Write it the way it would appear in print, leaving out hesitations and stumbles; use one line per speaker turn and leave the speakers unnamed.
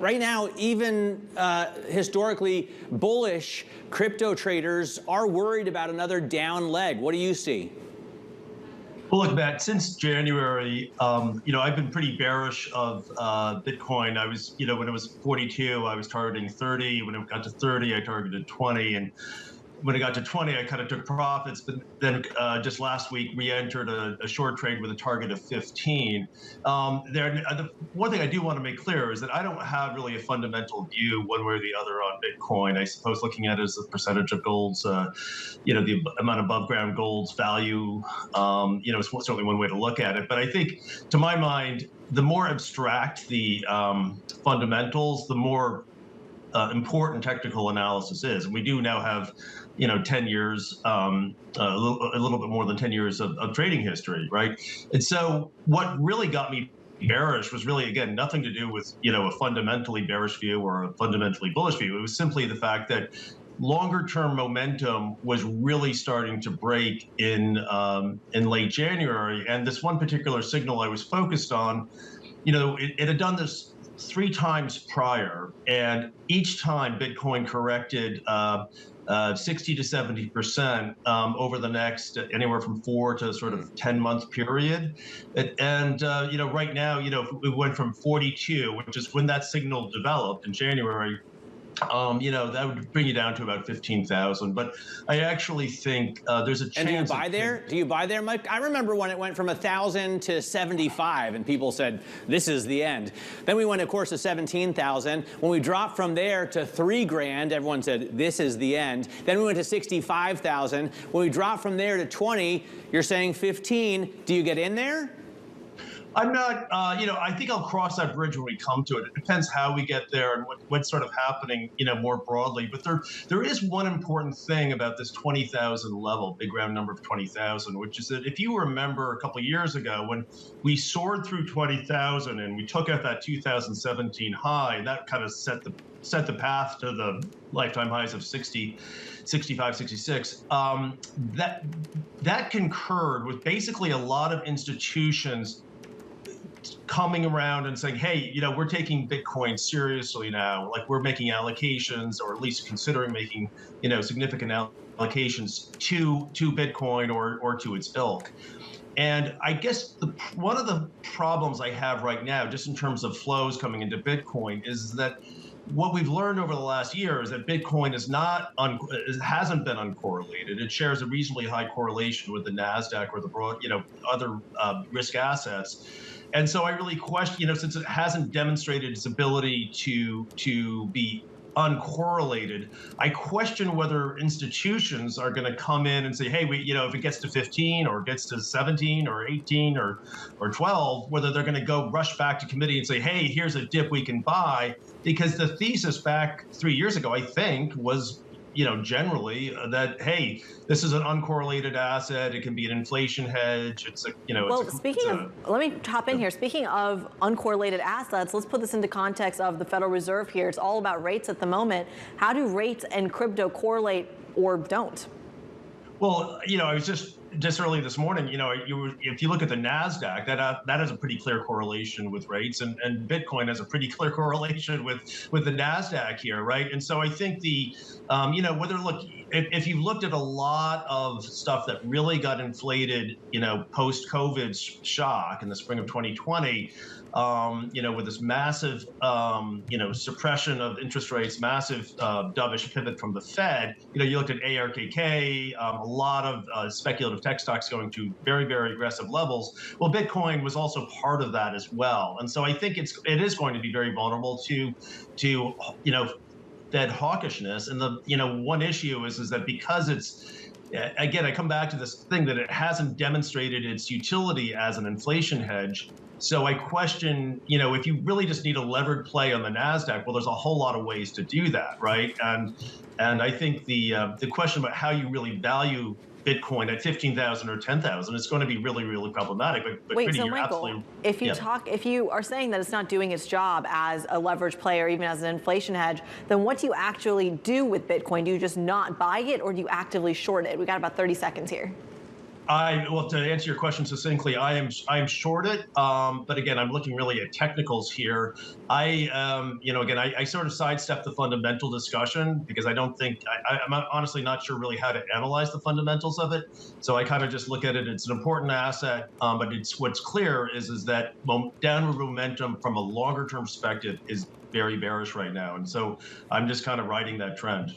Right now, even historically bullish crypto traders are worried about another down leg. What do you see?
Well, look, Matt, since January, I've been pretty bearish of Bitcoin. I was, when it was 42, I was targeting 30. When it got to 30, I targeted 20. And when it got to 20, I kind of took profits, but then just last week re-entered a short trade with a target of 15. The one thing I do want to make clear is that I don't have really a fundamental view one way or the other on Bitcoin. I suppose looking at it as a percentage of gold's, the amount of above ground gold's value, is certainly one way to look at it. But I think, to my mind, the more abstract the fundamentals, the more important technical analysis is. And we do now have 10 years, a little bit more than 10 years of trading history, right? And so what really got me bearish was really, again, nothing to do with, a fundamentally bearish view or a fundamentally bullish view. It was simply the fact that longer term momentum was really starting to break in late January. And this one particular signal I was focused on, it had done this 3 times prior, and each time Bitcoin corrected 60 to 70% over the next anywhere from 4 to sort of 10-month period. And right now, it went from 42, which is when that signal developed in January. That would bring you down to about 15,000. But I actually think there's a chance.
And do you buy there? Do you buy there, Mike? I remember when it went from 1,000 to 75, and people said, this is the end. Then we went, of course, to 17,000. When we dropped from there to 3 grand, everyone said, this is the end. Then we went to 65,000. When we dropped from there to 20, you're saying 15. Do you get in there?
I'm not, I think I'll cross that bridge when we come to it. It depends how we get there and what's sort of happening, more broadly. But there is one important thing about this 20,000 level, big round number of 20,000, which is that if you remember a couple of years ago when we soared through 20,000 and we took out that 2017 high, that kind of set the path to the lifetime highs of 60, 65, 66. That concurred with basically a lot of institutions coming around and saying, hey, we're taking Bitcoin seriously now. Like, we're making allocations, or at least considering making, significant allocations to Bitcoin or to its ilk. And I guess one of the problems I have right now, just in terms of flows coming into Bitcoin, is that what we've learned over the last year is that Bitcoin hasn't been uncorrelated. It shares a reasonably high correlation with the NASDAQ or the broad, other risk assets. And so I really question, since it hasn't demonstrated its ability to be uncorrelated, I question whether institutions are going to come in and say, hey, if it gets to 15 or gets to 17 or 18 or 12, whether they're going to rush back to committee and say, hey, here's a dip we can buy. Because the thesis back 3 years ago, I think, was generally that, hey, this is an uncorrelated asset. It can be an inflation hedge. It's a,
well, let me hop in here. Speaking of uncorrelated assets, let's put this into context of the Federal Reserve here. It's all about rates at the moment. How do rates and crypto correlate or don't?
Well, I was just early this morning, if you look at the NASDAQ, that has a pretty clear correlation with rates, and Bitcoin has a pretty clear correlation with the NASDAQ here, right? And so I think if you've looked at a lot of stuff that really got inflated, post-COVID shock in the spring of 2020, with this massive, suppression of interest rates, massive dovish pivot from the Fed, you looked at ARKK, a lot of speculative tech stocks going to very, very aggressive levels. Well, Bitcoin was also part of that as well. And so I think it is going to be very vulnerable to Fed hawkishness. And the one issue is that because it's, again, I come back to this thing that it hasn't demonstrated its utility as an inflation hedge. So I question, if you really just need a levered play on the NASDAQ, well, there's a whole lot of ways to do that, right? And I think the question about how you really value Bitcoin at 15,000 or 10,000 is going to be really, really problematic. But
wait,
Kriti,
so Michael, if you are saying that it's not doing its job as a leverage play or even as an inflation hedge, then what do you actually do with Bitcoin? Do you just not buy it, or do you actively short it? We got about 30 seconds here.
Well, to answer your question succinctly, I'm short it, but again, I'm looking really at technicals here. I sort of sidestep the fundamental discussion because I don't think I'm honestly not sure really how to analyze the fundamentals of it. So I kind of just look at it. It's an important asset, but what's clear is that downward momentum from a longer term perspective is very bearish right now, and so I'm just kind of riding that trend.